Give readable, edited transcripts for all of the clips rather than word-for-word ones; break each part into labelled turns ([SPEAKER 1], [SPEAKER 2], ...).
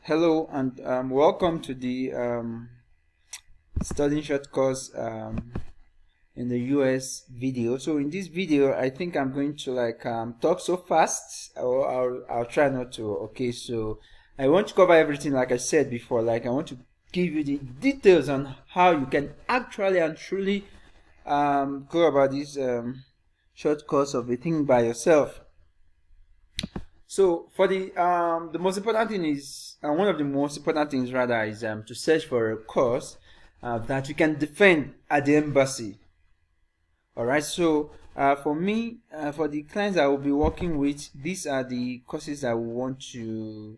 [SPEAKER 1] Hello and welcome to the studying short course in the US video. So in this video, I think I'm going to talk so fast, or I'll try not to. Okay, so I want to cover everything like I said before. Like I want to give you the details on how you can actually and truly go about this short course of a thing by yourself. So for the most important thing is, one of the most important things rather is to search for a course that you can defend at the embassy. All right. So for me, for the clients I will be working with, these are the courses I want to.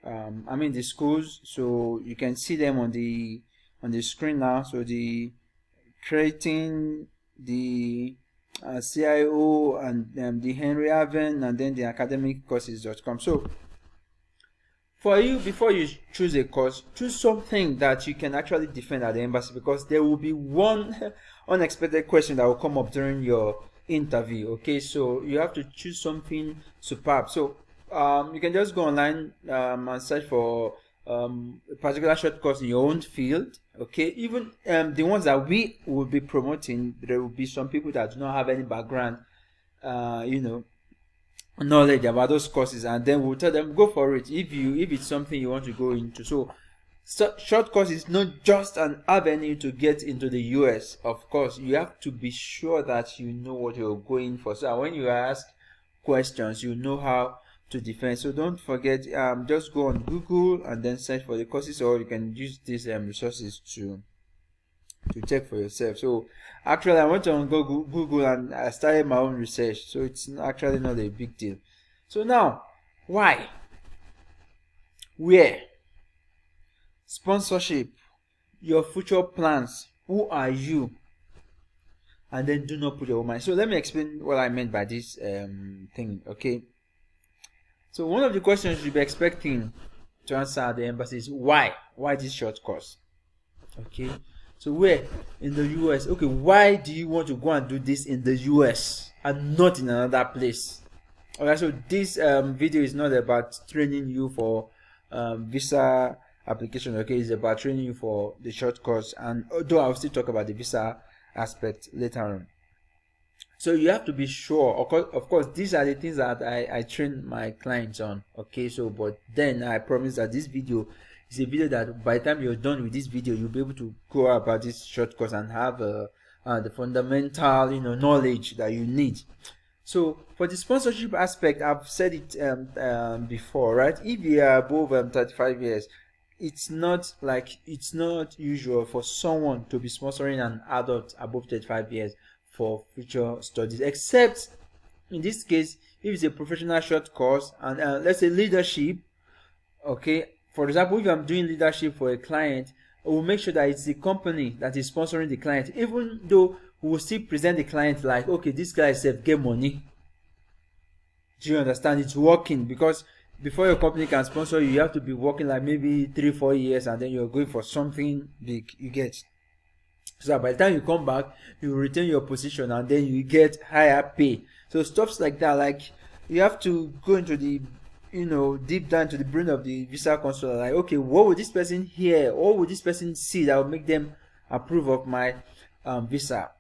[SPEAKER 1] The schools. So you can see them on the screen now. So the creating the CIO and the Henry Haven, and then the academiccourses.com. So for you, before you choose a course, choose something that you can actually defend at the embassy, because there will be one unexpected question that will come up during your interview. Okay, so you have to choose something superb. So you can just go online and search for a particular short course in your own field. Okay, even the ones that we will be promoting, there will be some people that do not have any background knowledge about those courses, and then we'll tell them go for it if it's something you want to go into. So short course is not just an avenue to get into the US. Of course, you have to be sure that you know what you're going for, so when you ask questions, you know how to defend. So don't forget, just go on Google and then search for the courses, or you can use these resources to check for yourself. So actually I went on Google and I started my own research, so it's actually not a big deal. So now, why, where, sponsorship, your future plans, who are you, and then do not put your own mind. So let me explain what I meant by this thing. Okay, so one of the questions you'll be expecting to answer at the embassy is why this short course. Okay, so where in the US? Okay, why do you want to go and do this in the US and not in another place? Alright, so this video is not about training you for visa application. Okay, it's about training you for the short course, and although I'll still talk about the visa aspect later on. So you have to be sure. Of course, these are the things that I train my clients on. Okay, so but then I promise that this video is a video that by the time you're done with this video, you'll be able to go about this short course and have the fundamental knowledge that you need. So for the sponsorship aspect, I've said it before, right? If you are above 35 years, it's not usual for someone to be sponsoring an adult above 35 years for future studies, except in this case if it's a professional short course and let's say leadership. Okay, for example, if I'm doing leadership for a client, I will make sure that it's the company that is sponsoring the client, even though we will still present the client like, okay, this guy said get money. Do you understand? It's working, because before your company can sponsor you, you have to be working like maybe 3-4 years, and then you're going for something big, you get. So by the time you come back, you retain your position and then you get higher pay. So stuff like that, like you have to go into the deep down to the brain of the visa consular, like, okay, what would this person hear, what would this person see that will make them approve of my visa?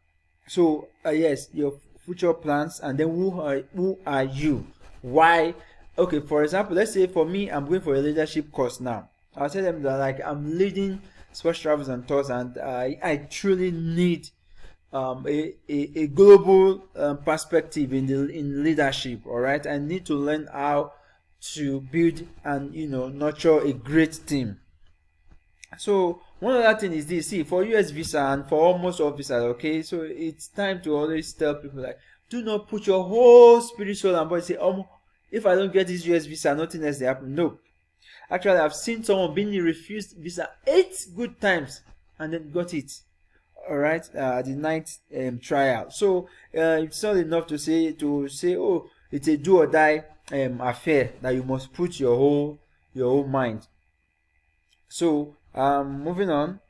[SPEAKER 1] So yes, your future plans, and then who are you, why. Okay, for example, let's say for me, I'm going for a leadership course now. I'll tell them that like I'm leading sports travels and tours, and I truly need a global perspective in leadership. All right, I need to learn how to build and nurture a great team. So one other thing is this: see, for US visa and for almost all visas, okay, so it's time to always tell people, like, do not put your whole spirit, soul and body, say, if I don't get this US visa, nothing else will happen. No. Actually, I've seen someone being refused visa 8 good times and then got it. All right, the ninth trial. So it's not enough to say oh, it's a do or die affair that you must put your whole mind. So moving on.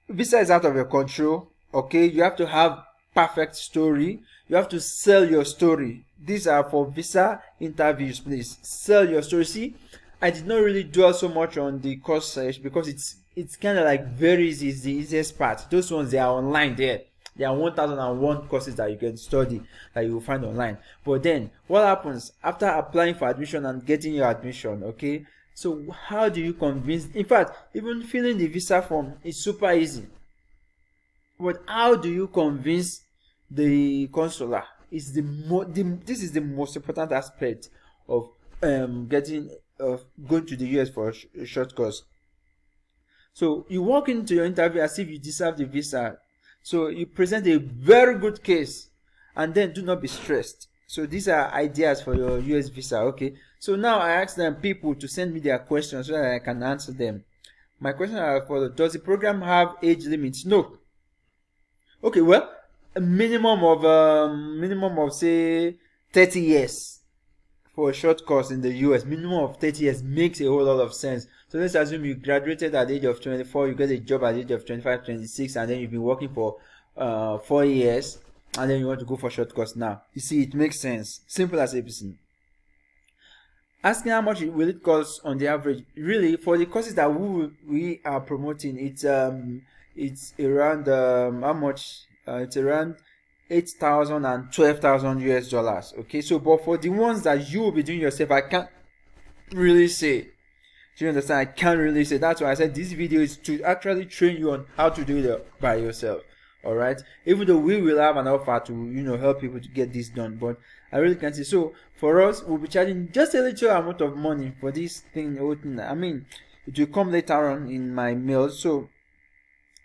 [SPEAKER 1] Visa is out of your control. Okay, you have to have perfect story. You you have to sell your story. These are for visa interviews. Please sell your story. See, I did not really dwell so much on the course search because it's kind of like very easy. It's the easiest part. Those ones, they are online there. There are 1001 courses that you can study that you will find online. But then what happens after applying for admission and getting your admission? Okay, so how do you convince? In fact, even filling the visa form is super easy. But how do you convince the consular? Is this is the most important aspect of going to the US for a short course. So you walk into your interview as if you deserve the visa. So you present a very good case, and then do not be stressed. So these are ideas for your US visa. Okay, so now I ask them people to send me their questions so that I can answer them. My questions are for: does the program have age limits? No. Okay, well, a minimum of say 30 years for a short course in the US. Minimum of 30 years makes a whole lot of sense. So let's assume you graduated at the age of 24, you get a job at the age of 25, 26, and then you've been working for 4 years, and then you want to go for short course now. You see, it makes sense. Simple as ABC. Asking how much will it cost on the average? Really, for the courses that we are promoting, it's around how much? It's around 8,000 and 12,000 US dollars. Okay, so but for the ones that you will be doing yourself, I can't really say. Do you understand? I can't really say. That's why I said this video is to actually train you on how to do it by yourself. All right, even though we will have an offer to help people to get this done, but I really can't say. So for us, we'll be charging just a little amount of money for this thing. I mean, it will come later on in my mail. So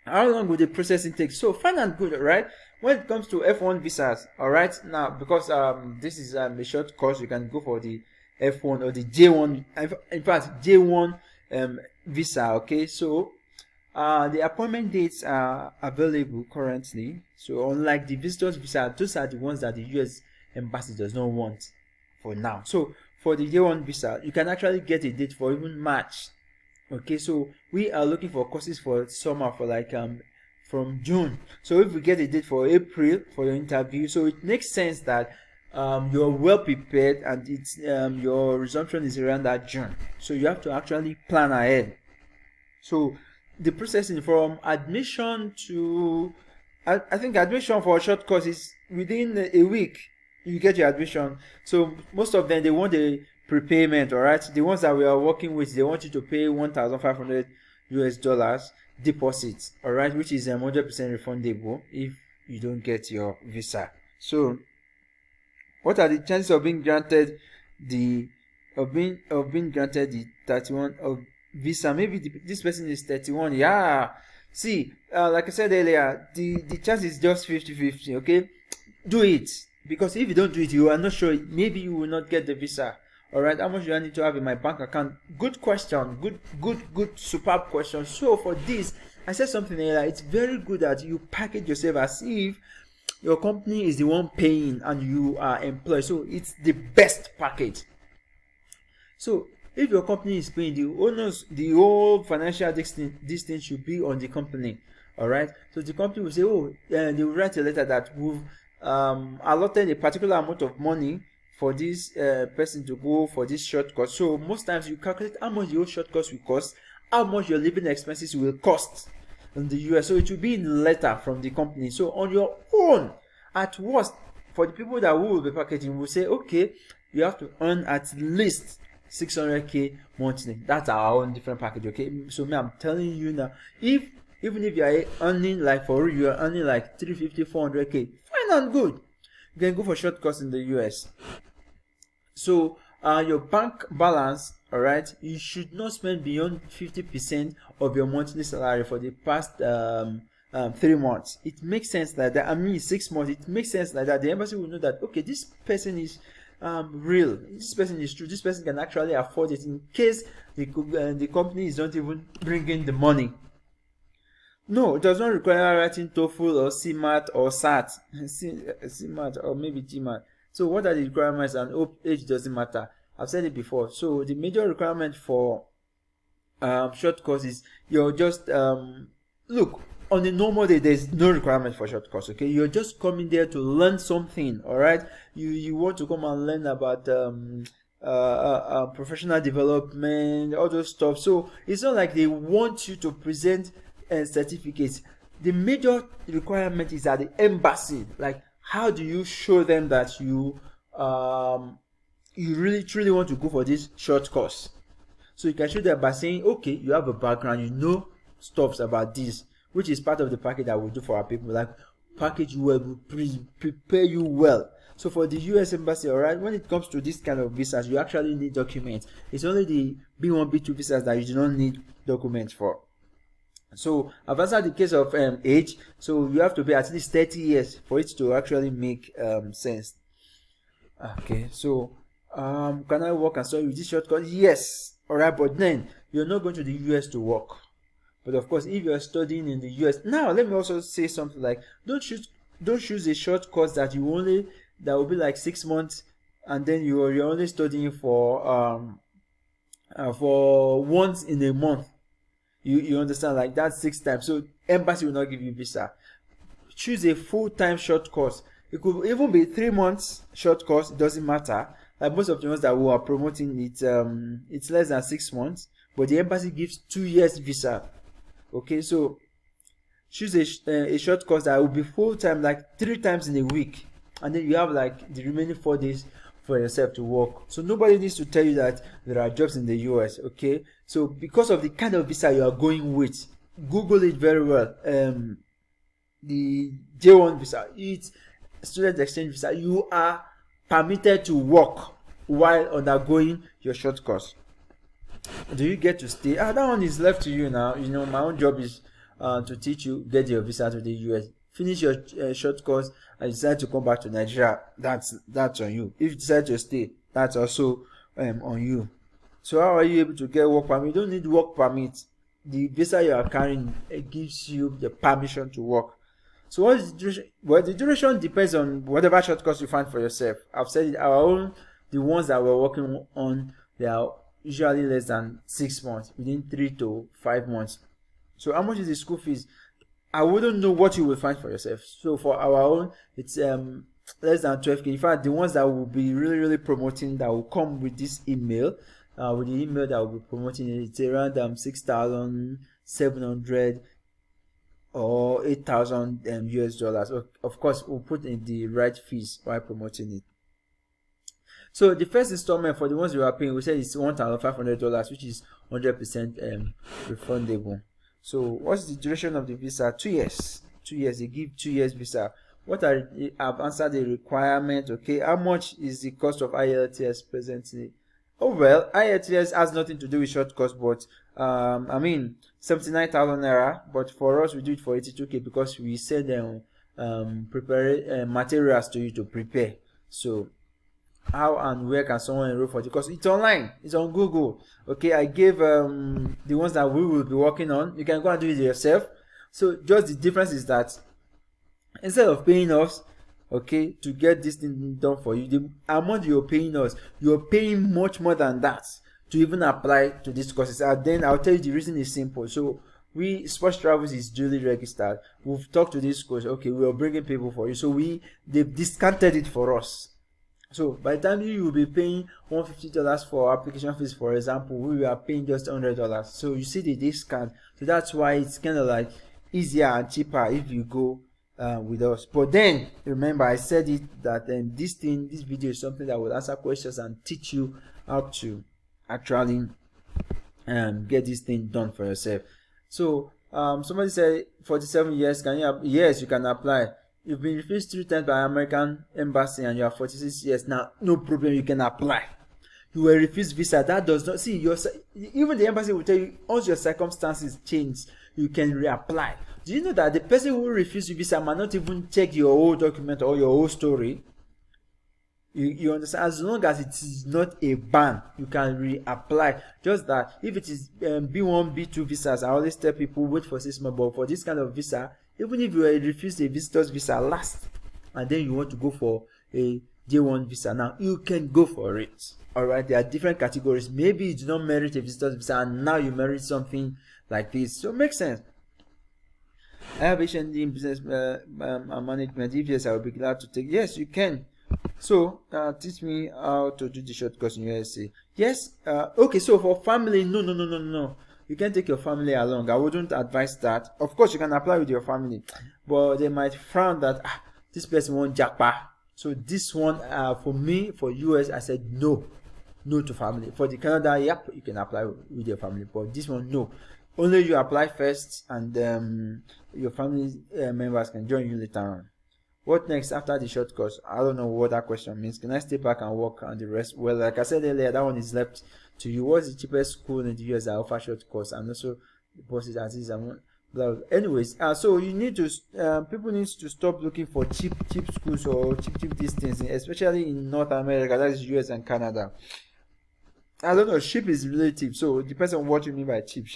[SPEAKER 1] how long will the processing take? So fine and good, right? When it comes to F1 visas, all right, now because this is a short course, you can go for the F1 or the J1. In fact, J1 visa. Okay, so the appointment dates are available currently. So unlike the visitors visa, those are the ones that the US embassy does not want for now. So for the J1 visa, you can actually get a date for even March. Okay, so we are looking for courses for summer for like from June. So if we get a date for April for your interview, so it makes sense that you're well prepared, and it's your resumption is around that June. So you have to actually plan ahead. So the processing from admission to I think admission for a short course is within a week. You get your admission. So most of them, they want a prepayment. All right, the ones that we are working with, they want you to pay 1,500 US dollars deposit. All right, which is 100% refundable if you don't get your visa. So what are the chances of being granted the 31 of visa? Maybe this person is 31. Yeah, see, like I said earlier, the chance is just 50-50. Okay, do it, because if you don't do it, you are not sure, maybe you will not get the visa. All right, how much do I need to have in my bank account? Good question. Good superb question. So for this, I said something earlier, it's very good that you package yourself as if your company is the one paying and you are employed. So it's the best package. So if your company is paying, the whole financial this thing should be on the company. All right, so the company will say, they will write a letter that we've allotted a particular amount of money for this person to go for this short course. So most times you calculate how much your short course will cost, how much your living expenses will cost in the US. So it will be in the letter from the company. So on your own, at worst, for the people that will be packaging, will say, okay, you have to earn at least 600k monthly. That's our own different package. Okay, so I'm telling you now, even if you are earning like for real, you are earning like 350, 400k, fine and good, you can go for short course in the US. So your bank balance, all right, you should not spend beyond 50% of your monthly salary for the past 3 months. It makes sense like that. I mean 6 months. It makes sense like that. The embassy will know that, okay, this person is real. This person is true. This person can actually afford it in case the company is not even bringing the money. No, it does not require writing TOEFL or CMAT or SAT. CMAT or maybe GMAT. So what are the requirements? And age doesn't matter. I've said it before. So the major requirement for short course is you're just look, on a normal day, there's no requirement for short course. Okay, you're just coming there to learn something. All right, you want to come and learn about professional development, all those stuff. So it's not like they want you to present certificates. The major requirement is at the embassy. Like, how do you show them that you really truly want to go for this short course? So you can show them by saying, okay, you have a background, you know stuffs about this, which is part of the package that we do for our people. Like, package you well, prepare you well. So for the US embassy, all right, when it comes to this kind of visas, you actually need documents. It's only the B1, B2 visas that you do not need documents for. So I've answered the case of age. So you have to be at least 30 years for it to actually make sense. Okay, so can I work and study with this shortcut? Yes. All right, but then you're not going to the US to work. But of course, if you're studying in the US, now let me also say something like, don't choose a short course that will be like 6 months, and then you're only studying for once in a month. You understand? Like, that's 6 times. So embassy will not give you visa. Choose a full-time short course. It could even be 3 months short course. It doesn't matter. Like most of the ones that we are promoting, it's less than 6 months, but the embassy gives 2 years visa. Okay, so choose a short course that will be full-time, like 3 times in a week, and then you have like the remaining 4 days for yourself to work. So nobody needs to tell you that there are jobs in the US. Okay, so because of the kind of visa you are going with, Google it very well. The J1 visa, it's student exchange visa. You are permitted to work while undergoing your short course. Do you get to stay? That one is left to you now. You know, my own job is to teach you, get your visa to the US, finish your short course, and decide to come back to Nigeria. That's on you. If you decide to stay, that's also on you. So how are you able to get work permit? You don't need work permit. The visa you are carrying, it gives you the permission to work. So what is the duration? Well, the duration depends on whatever short course you find for yourself. I've said it, our own, the ones that we're working on, they are usually less than 6 months, within 3 to 5 months. So how much is the school fees? I wouldn't know what you will find for yourself. So for our own, it's less than 12K. In fact, the ones that will be really promoting, that will come with this email, with the email that will be promoting, it's around 6,700 or 8,000 US dollars. Of course, we'll put in the right fees while promoting it. So the first installment for the ones you are paying, we said it's $1,500, which is 100% refundable. So what's the duration of the visa? 2 years. 2 years. They give 2 years visa. I've answered the requirement. Okay, how much is the cost of IELTS presently? Oh well, IETLS has nothing to do with short course, but 79,000 naira. But for us, we do it for 82K because we send them prepare materials to you to prepare. So how and where can someone enroll for the course? It's online. It's on Google. Okay, I gave the ones that we will be working on. You can go and do it yourself. So just the difference is that instead of paying us, okay, to get this thing done for you, the amount you're paying us, you're paying much more than that to even apply to these courses. And then I'll tell you the reason is simple. So Sports Travels is duly registered. We've talked to this course. Okay, we are bringing people for you. So they've discounted it for us. So by the time you will be paying $150 for application fees, for example, we are paying just $100. So you see the discount. So that's why it's kind of like easier and cheaper if you go with us. But then remember, I said it that this video is something that will answer questions and teach you how to actually get this thing done for yourself. So somebody said 47 years, can you yes, you can apply. You've been refused 3 times by American embassy and you are 46 years now, no problem, you can apply. You were refused visa. That does not see even the embassy will tell you once your circumstances change, you can reapply. Do you know that the person who refused you visa might not even check your whole document or your whole story? You understand? As long as it is not a ban, you can reapply. Just that if it is B1, B2 visas, I always tell people wait for 6 months. But for this kind of visa, even if you refused a visitor's visa last, and then you want to go for a J1 visa, now you can go for it. Alright, there are different categories. Maybe you do not merit a visitor's visa, and now you merit something like this. So it makes sense. I have HND in business management. If yes, I will be glad to take. Yes, you can. So teach me how to do the short course in U.S.A. Yes. Okay. So for family, no. You can take your family along. I wouldn't advise that. Of course, you can apply with your family, but they might frown that this person won't jackpot. So this one, for me, for US, I said no to family. For the Canada, yep, you can apply with your family, but this one, no. Only you apply first, and your family members can join you later on. What next after the short course? I don't know what that question means. Can I stay back and work on the rest? Well, like I said earlier, that one is left to you. What's the cheapest school in the US that offer short course? And also the bosses as is. Anyways, so you need to people need to stop looking for cheap schools or cheap these things, especially in North America. That is US and Canada. I don't know, cheap is relative, so it depends on what you mean by cheap,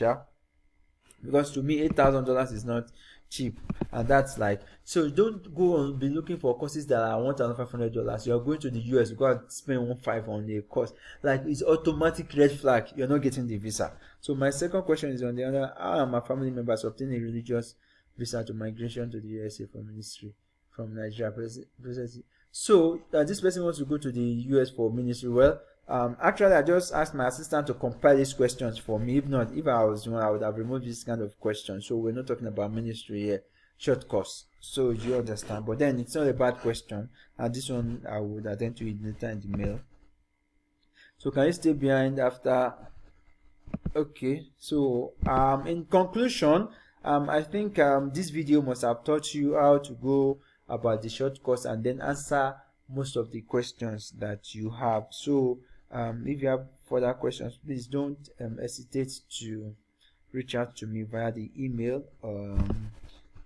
[SPEAKER 1] because to me $8,000 is not cheap, and that's like, so don't go and be looking for courses that are $1,500. You're going to the US, you go and spend $1,500 on a course, like it's automatic red flag, you're not getting the visa. So my second question is on the other, how are my family members obtaining a religious visa to migration to the USA for ministry from Nigeria presently? So this person wants to go to the US for ministry. Well, actually I just asked my assistant to compile these questions for me. If not, if I was one, I would have removed this kind of question. So we're not talking about ministry here, short course. So you understand, but then it's not a bad question, and this one I would attend to it later in the mail. So can you stay behind after? Okay, so in conclusion, I think this video must have taught you how to go about the short course and then answer most of the questions that you have. So if you have further questions, please don't hesitate to reach out to me via the email.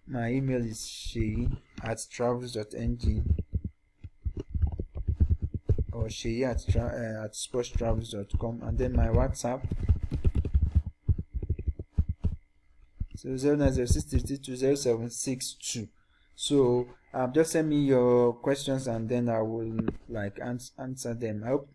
[SPEAKER 1] My email is shei@travels.ng or shei@sportstravels.com, and then my WhatsApp 09063320762. So just send me your questions and then I will like answer them. I hope